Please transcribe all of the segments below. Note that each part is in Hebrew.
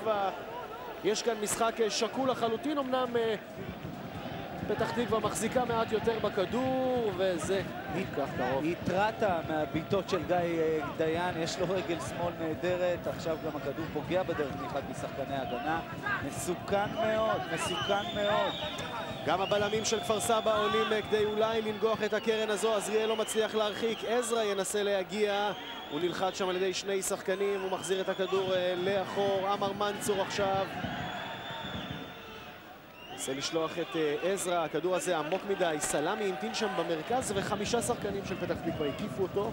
תקווה. יש כאן משחק שקול לחלוטין, אמנם פתח תקווה מחזיקה מעט יותר בכדור, וזה כל כך קרוב. התרעת מהביטות של גיא דיין, יש לו רגל שמאל נהדרת, עכשיו גם הכדור פוגע בדרך מאחד משחקני הגנה. מסוכן מאוד, מסוכן מאוד. גם הבלמים של כפר סבא עולים כדי אולי לנגוח את הקרן הזו. עזריאל לא מצליח להרחיק, עזרא ינסה להגיע, הוא נלחץ שם על ידי שני שחקנים, הוא מחזיר את הכדור לאחור. עמר מנצור עכשיו נסה לשלוח את עזרא, הכדור הזה עמוק מדי, סלמי המתין שם במרכז ו5 שחקנים של פתח תקווה הקיפו אותו.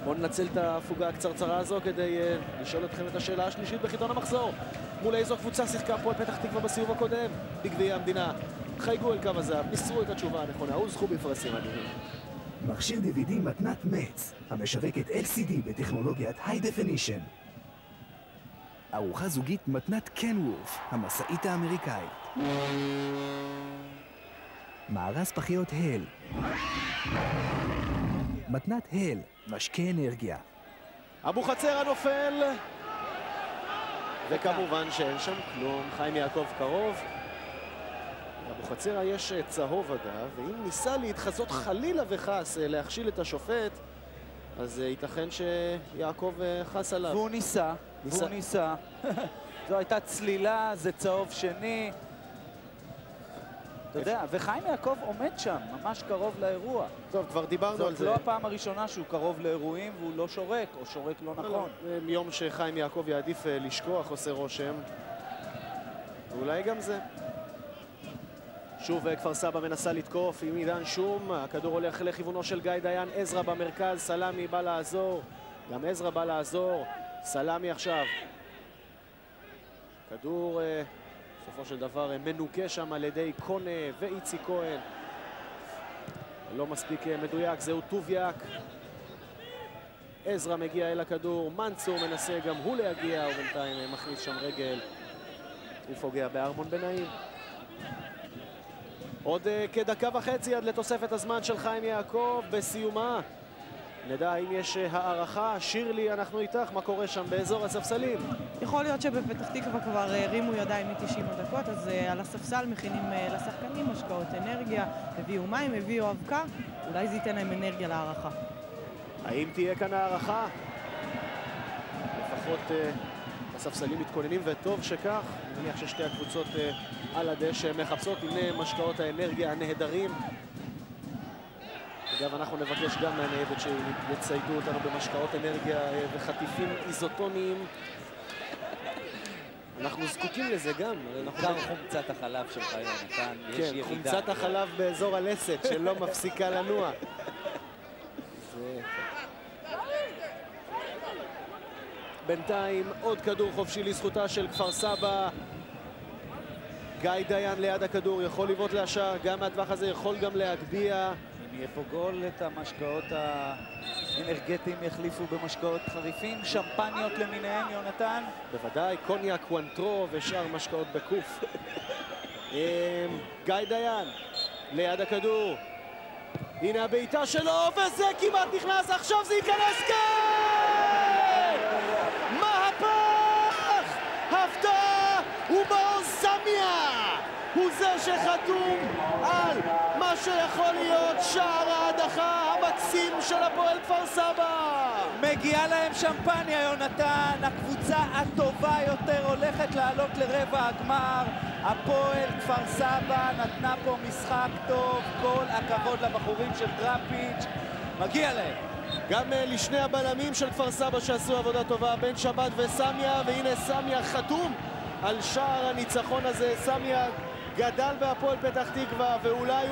בואו ננצל את ההפוגה הקצרצרה הזו כדי לשאול אתכם את השאלה השלישית בחיתון המחזור. מול איזו קבוצה שיחקה הפועל פתח תקווה בסיבוב הקודם בגביע המדינה? חייגו אל קו הזהב, מסרו את התשובה הנכונה וזכו בפרסים אדירים. מכשיר DVD מתנת מצ, המשווקת LCD בטכנולוגיית High Definition. ארוחה זוגית מתנת קן וולף, המשאית האמריקאית. מארז פחיות הל. מתנת הל, משקה אנרגיה. אבוחצירא הנופל, וכמובן שאין שם כלום. חיים יעקב קרוב. אבוחצירא יש צהוב אגב, ואם ניסה להתחזות חלילה וחס להכשיל את השופט, אז ייתכן שיעקב חס עליו. והוא ניסה. זו הייתה צלילה, זה צהוב שני. אתה יודע, וחיים יעקב עומד שם, ממש קרוב לאירוע. טוב, כבר דיברנו על זה. זאת לא הפעם הראשונה שהוא קרוב לאירועים והוא לא שורק, או שורק לא נכון. יום שחיים יעקב יעדיף לשכוח עושה רושם. ואולי גם זה. שוב כפר סבא מנסה לתקוף עם עידן שום, הכדור הולך לכיוונו של גיא דיין, עזרא במרכז, סלמי בא לעזור, גם עזרא בא לעזור, סלמי עכשיו. כדור בסופו של דבר מנוקה שם על ידי קונה ואיצי כהן. לא מספיק מדויק, זהו טוביאק. עזרא מגיע אל הכדור, מנצור מנסה גם הוא להגיע, ובינתיים מכניס שם רגל. הוא פוגע בארמון בנעים. עוד כדקה וחצי עד לתוספת הזמן של חיים יעקב. בסיומה נדע אם יש הערכה. שירלי, אנחנו איתך, מה קורה שם באזור הספסלים? יכול להיות שבפתח תקווה כבר הרימו ידיים מ-90 דקות, אז על הספסל מכינים לשחקנים משקאות אנרגיה, הביאו מים, הביאו אבקה, אולי זה ייתן להם אנרגיה להערכה. האם תהיה כאן הערכה? לפחות הספסלים מתכוננים, וטוב שכך. אני מניח ששתי הקבוצות על הדשא מחפשות. הנה משקאות האנרגיה הנהדרים. אגב, אנחנו נבקש גם מהניידת שיציידו אותנו במשקאות אנרגיה וחטיפים איזוטוניים. אנחנו זקוקים לזה גם. בעיקר חומצת החלב שלך, יונתן. כן, חומצת החלב באזור הלסת שלא מפסיקה לנוע. בינתיים עוד כדור חופשי לזכותה של כפר סבא. גיא דיין ליד הכדור, יכול לבעוט לשער, גם מהטווח הזה יכול גם להגביה. אם יהיה פה גול, את המשקאות האנרגטיים יחליפו במשקאות חריפים, שמפניות למיניהם, יונתן. בוודאי, קוניאק, קוונטרו ושאר משקאות בקוף. גיא דיין ליד הכדור. הנה הבעיטה שלו, וזה כמעט נכנס, עכשיו זה ייכנס, כן! מהפך! הפתעה! ומעוז סמיה! הוא זה שחתום על מה שיכול להיות שער ההדחה המקסים של הפועל כפר סבא. מגיעה להם שמפניה, יונתן. הקבוצה הטובה יותר הולכת לעלות לרבע הגמר. הפועל כפר סבא נתנה פה משחק טוב. כל הכבוד לבחורים של דראפיץ'. מגיע להם. גם לשני הבלמים של כפר סבא שעשו עבודה טובה, בן שבת וסמיה, והנה סמיה חתום על שער הניצחון הזה. סמיה גדל בהפועל פתח תקווה, ואולי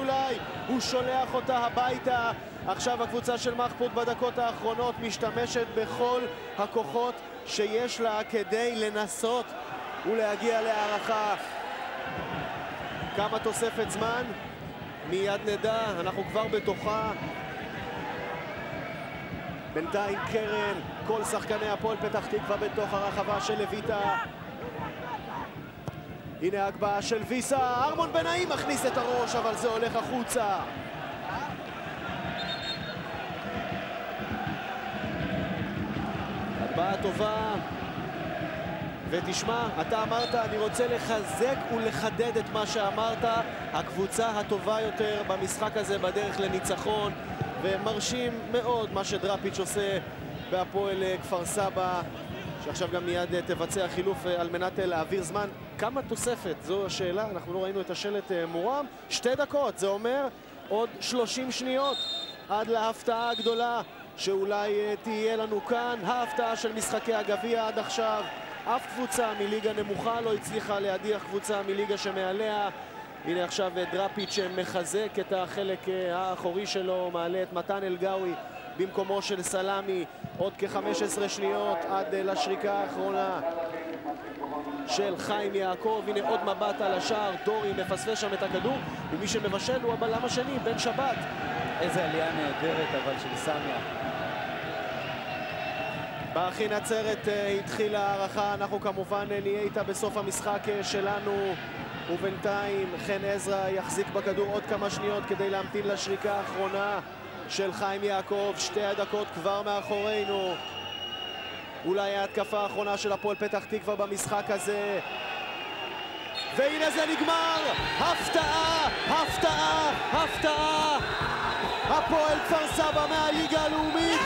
הוא שולח אותה הביתה. עכשיו הקבוצה של מחפוד בדקות האחרונות משתמשת בכל הכוחות שיש לה כדי לנסות ולהגיע להערכה. כמה תוספת זמן? מיד נדע, אנחנו כבר בתוכה. בינתיים קרן, כל שחקני הפועל פתח תקווה בתוך הרחבה של לויטה. הנה ההגבהה של ויסה, ארמון בנעים מכניס את הראש, אבל זה הולך החוצה. הגבהה טובה, ותשמע, אתה אמרת, אני רוצה לחזק ולחדד את מה שאמרת. הקבוצה הטובה יותר במשחק הזה בדרך לניצחון, ומרשים מאוד מה שדראפיץ' עושה בהפועל כפר סבא, שעכשיו גם מיד תבצע חילוף על מנת להעביר זמן. כמה תוספת? זו השאלה, אנחנו לא ראינו את השלט מורם. 2 דקות, זה אומר עוד 30 שניות עד להפתעה הגדולה שאולי תהיה לנו כאן. ההפתעה של משחקי הגביע עד עכשיו. אף קבוצה מליגה נמוכה לא הצליחה להדיח קבוצה מליגה שמעליה. הנה עכשיו דראפיץ' מחזק את החלק האחורי שלו, מעלה את מתן אלגאוי במקומו של סלמי. עוד כ-15 שניות עד לשריקה האחרונה של חיים יעקב. הנה עוד מבט על השער, דורי מפספס שם את הכדור, ומי שמבשל הוא הבלם השני, בן שבת. איזה עלייה נהדרת אבל של סמיה. באחי נצרת התחילה הערכה, אנחנו כמובן נהיה איתה בסוף המשחק שלנו, ובינתיים חן עזרא יחזיק בכדור עוד כמה שניות כדי להמתין לשריקה האחרונה של חיים יעקב. 2 הדקות כבר מאחורינו. אולי ההתקפה האחרונה של הפועל פתח תקווה במשחק הזה. והנה זה נגמר! הפתעה! הפתעה! הפתעה! הפועל כפר סבא מהליגה הלאומית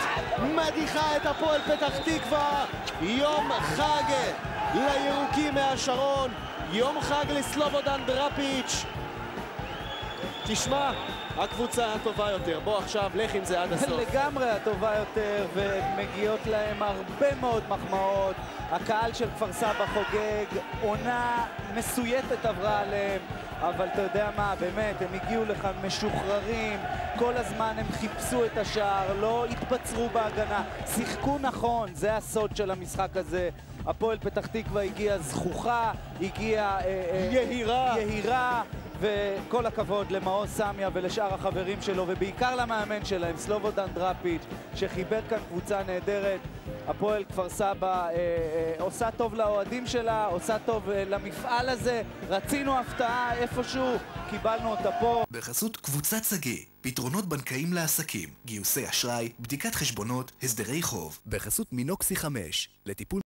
מדיחה את הפועל פתח תקווה. יום חג לירוקים מהשרון, יום חג לסלובודן דראפיץ'. תשמע, הקבוצה הטובה יותר. בוא עכשיו, לך עם זה עד הסוף. לגמרי הטובה יותר, ומגיעות להם הרבה מאוד מחמאות. הקהל של כפר סבא חוגג, עונה מסויטת עברה עליהם, אבל אתה יודע מה, באמת, הם הגיעו לכאן משוחררים, כל הזמן הם חיפשו את השער, לא התבצרו בהגנה, שיחקו נכון, זה הסוד של המשחק הזה. הפועל פתח תקווה הגיעה זכוכה, הגיעה יהירה, וכל הכבוד למעוז סמיה ולשאר החברים שלו, ובעיקר למאמן שלהם, סלובודן דראפיץ', שחיבר כאן קבוצה נהדרת. הפועל כפר סבא עושה טוב לאוהדים שלה, עושה טוב למפעל הזה. רצינו הפתעה איפשהו, קיבלנו אותה פה. בחסות קבוצת סגי, פתרונות בנקאים לעסקים, גיוסי אשראי, בדיקת חשבונות, הסדרי חוב. בחסות מינוקסי 5, לטיפול